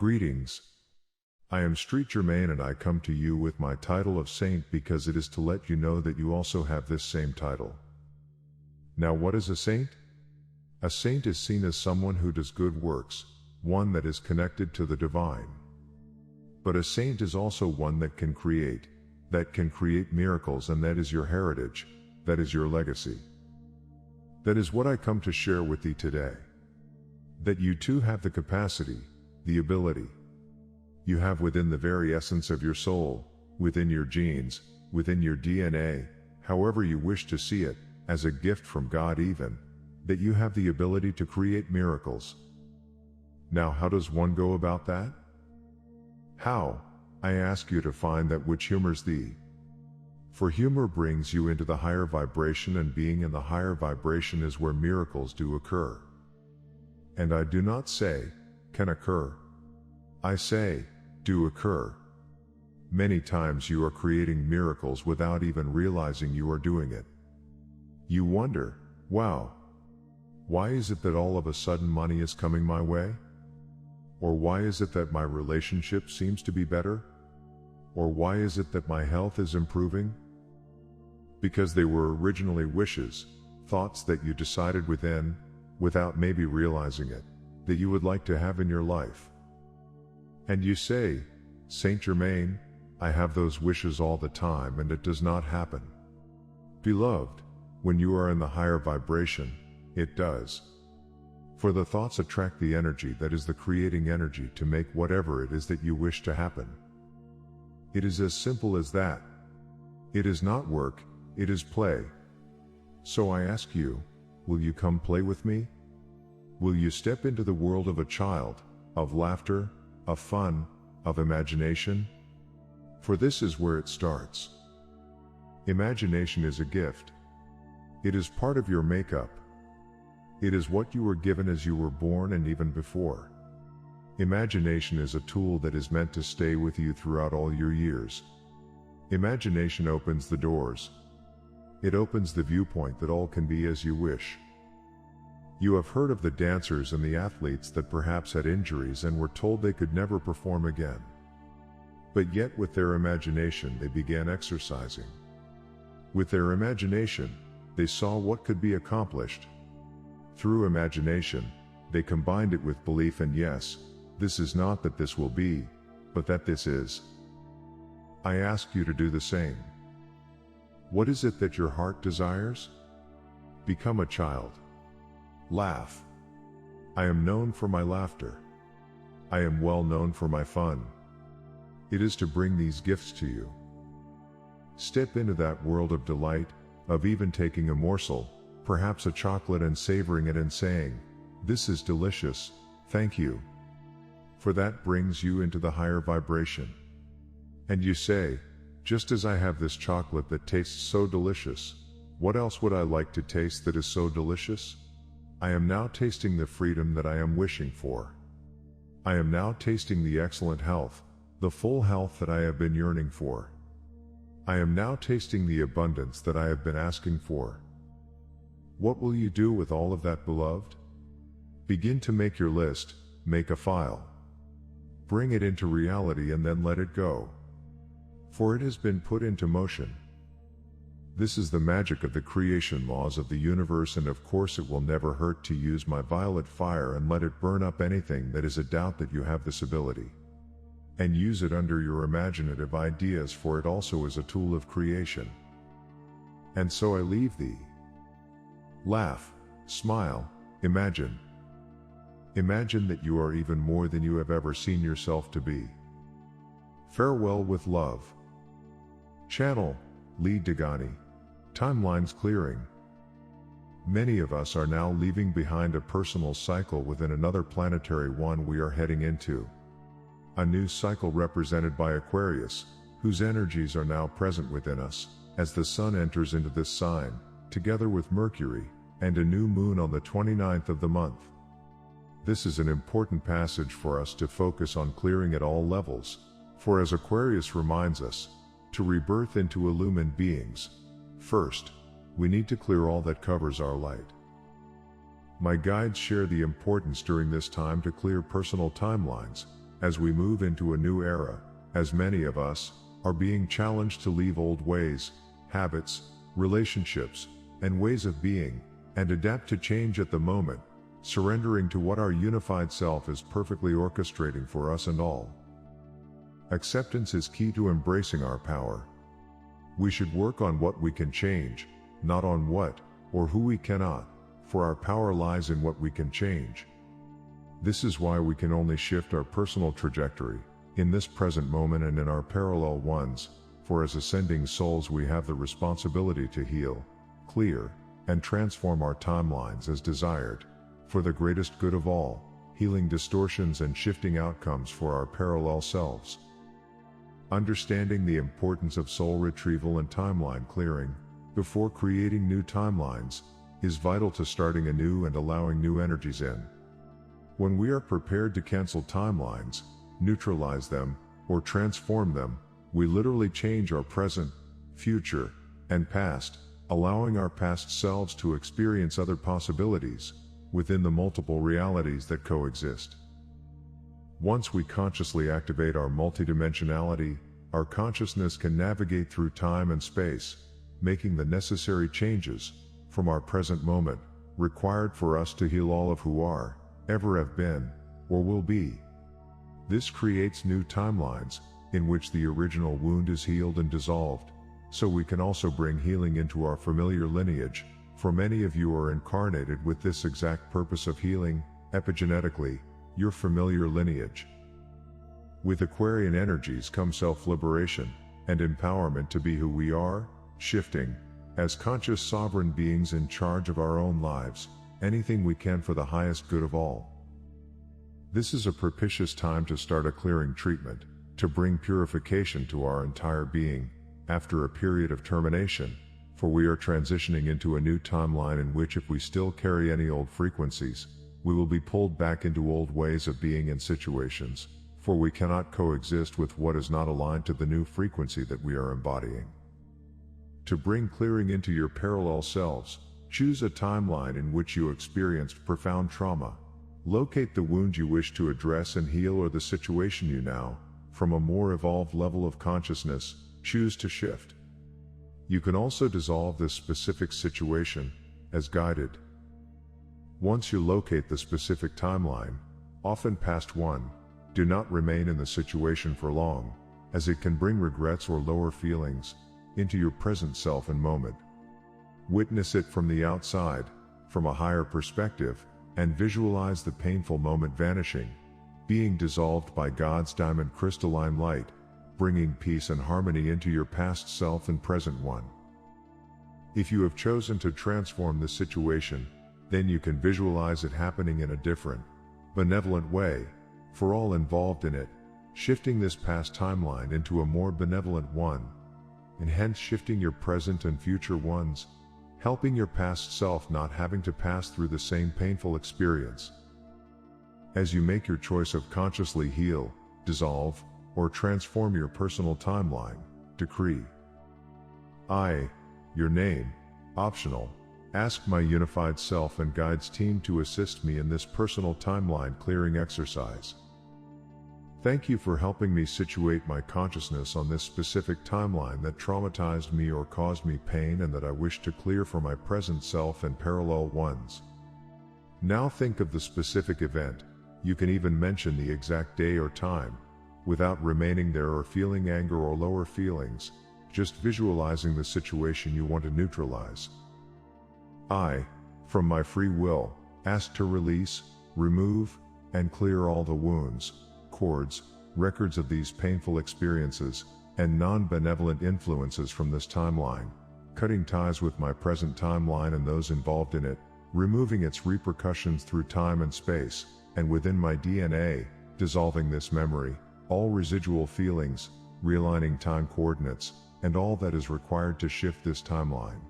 Greetings. I am Street Germain and I come to you with my title of saint because it is to let you know that you also have this same title. Now what is a saint? A saint is seen as someone who does good works, one that is connected to the divine. But a saint is also one that can create miracles, and that is your heritage, that is your legacy. That is what I come to share with thee today. That you too have the capacity, the ability. You have within the very essence of your soul, within your genes, within your DNA, however you wish to see it, as a gift from God even, that you have the ability to create miracles. Now how does one go about that? How, I ask you to find that which humors thee. For humor brings you into the higher vibration, and being in the higher vibration is where miracles do occur. And I do not say, can occur. I say, do occur. Many times you are creating miracles without even realizing you are doing it. You wonder, wow, why is it that all of a sudden money is coming my way? Or why is it that my relationship seems to be better? Or why is it that my health is improving? Because they were originally wishes, thoughts that you decided within, without maybe realizing it, that you would like to have in your life. And you say, Saint Germain, I have those wishes all the time and it does not happen. Beloved, when you are in the higher vibration, it does. For the thoughts attract the energy that is the creating energy to make whatever it is that you wish to happen. It is as simple as that. It is not work, it is play. So I ask you, will you come play with me? Will you step into the world of a child, of laughter, of fun, of imagination? For this is where it starts. Imagination is a gift. It is part of your makeup. It is what you were given as you were born and even before. Imagination is a tool that is meant to stay with you throughout all your years. Imagination opens the doors. It opens the viewpoint that all can be as you wish. You have heard of the dancers and the athletes that perhaps had injuries and were told they could never perform again. But yet with their imagination they began exercising. With their imagination, they saw what could be accomplished. Through imagination, they combined it with belief, and yes, this is not that this will be, but that this is. I ask you to do the same. What is it that your heart desires? Become a child. Laugh. I am known for my laughter. I am well known for my fun. It is to bring these gifts to you. Step into that world of delight, of even taking a morsel, perhaps a chocolate, and savoring it and saying, this is delicious, thank you. For that brings you into the higher vibration. And you say, just as I have this chocolate that tastes so delicious, what else would I like to taste that is so delicious? I am now tasting the freedom that I am wishing for. I am now tasting the excellent health, the full health that I have been yearning for. I am now tasting the abundance that I have been asking for. What will you do with all of that, beloved? Begin to make your list, make a file. Bring it into reality and then let it go. For it has been put into motion. This is the magic of the creation laws of the universe, and of course it will never hurt to use my violet fire and let it burn up anything that is a doubt that you have this ability. And use it under your imaginative ideas, for it also is a tool of creation. And so I leave thee. Laugh, smile, imagine. Imagine that you are even more than you have ever seen yourself to be. Farewell with love. Channel, Lee Dagani. Timelines clearing. Many of us are now leaving behind a personal cycle within another planetary one we are heading into. A new cycle represented by Aquarius, whose energies are now present within us, as the Sun enters into this sign, together with Mercury, and a new moon on the 29th of the month. This is an important passage for us to focus on clearing at all levels, for as Aquarius reminds us, to rebirth into illumined beings, first, we need to clear all that covers our light. My guides share the importance during this time to clear personal timelines, as we move into a new era, as many of us are being challenged to leave old ways, habits, relationships, and ways of being, and adapt to change at the moment, surrendering to what our unified self is perfectly orchestrating for us and all. Acceptance is key to embracing our power. We should work on what we can change, not on what or who we cannot, for our power lies in what we can change. This is why we can only shift our personal trajectory in this present moment and in our parallel ones, for as ascending souls we have the responsibility to heal, clear, and transform our timelines as desired, for the greatest good of all, healing distortions and shifting outcomes for our parallel selves. Understanding the importance of soul retrieval and timeline clearing, before creating new timelines, is vital to starting anew and allowing new energies in. When we are prepared to cancel timelines, neutralize them, or transform them, we literally change our present, future, and past, allowing our past selves to experience other possibilities within the multiple realities that coexist. Once we consciously activate our multidimensionality, our consciousness can navigate through time and space, making the necessary changes from our present moment required for us to heal all of who are, ever have been, or will be. This creates new timelines in which the original wound is healed and dissolved, so we can also bring healing into our familiar lineage, for many of you are incarnated with this exact purpose of healing, epigenetically, your familiar lineage. With Aquarian energies come self-liberation and empowerment to be who we are, shifting, as conscious sovereign beings in charge of our own lives, anything we can for the highest good of all. This is a propitious time to start a clearing treatment, to bring purification to our entire being, after a period of termination, for we are transitioning into a new timeline in which if we still carry any old frequencies, we will be pulled back into old ways of being and situations, for we cannot coexist with what is not aligned to the new frequency that we are embodying. To bring clearing into your parallel selves, choose a timeline in which you experienced profound trauma. Locate the wound you wish to address and heal, or the situation you now, from a more evolved level of consciousness, choose to shift. You can also dissolve this specific situation, as guided. Once you locate the specific timeline, often past one, do not remain in the situation for long, as it can bring regrets or lower feelings into your present self and moment. Witness it from the outside, from a higher perspective, and visualize the painful moment vanishing, being dissolved by God's diamond crystalline light, bringing peace and harmony into your past self and present one. If you have chosen to transform the situation, then you can visualize it happening in a different, benevolent way, for all involved in it, shifting this past timeline into a more benevolent one, and hence shifting your present and future ones, helping your past self not having to pass through the same painful experience. As you make your choice of consciously heal, dissolve, or transform your personal timeline, decree. I, your name, optional, ask my unified self and guides team to assist me in this personal timeline clearing exercise. Thank you for helping me situate my consciousness on this specific timeline that traumatized me or caused me pain and that I wish to clear for my present self and parallel ones. Now think of the specific event. You can even mention the exact day or time, without remaining there or feeling anger or lower feelings, just visualizing the situation you want to neutralize. I, from my free will, ask to release, remove, and clear all the wounds, cords, records of these painful experiences, and non-benevolent influences from this timeline, cutting ties with my present timeline and those involved in it, removing its repercussions through time and space, and within my DNA, dissolving this memory, all residual feelings, realigning time coordinates, and all that is required to shift this timeline.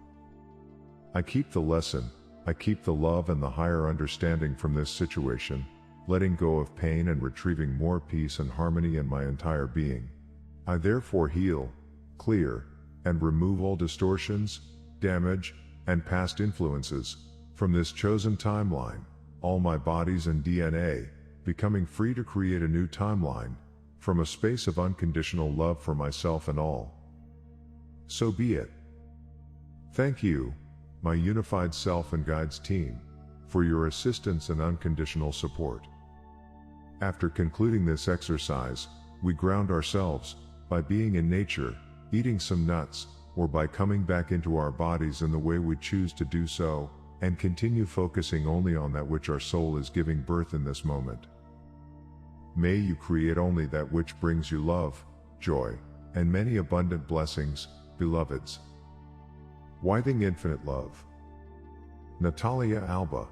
I keep the lesson, I keep the love and the higher understanding from this situation, letting go of pain and retrieving more peace and harmony in my entire being. I therefore heal, clear, and remove all distortions, damage, and past influences from this chosen timeline, all my bodies and DNA, becoming free to create a new timeline, from a space of unconditional love for myself and all. So be it. Thank you, my unified self and guides team, for your assistance and unconditional support. After concluding this exercise, we ground ourselves by being in nature, eating some nuts, or by coming back into our bodies in the way we choose to do so, and continue focusing only on that which our soul is giving birth in this moment. May you create only that which brings you love, joy, and many abundant blessings, beloveds. Withing infinite love. Natalia Alba.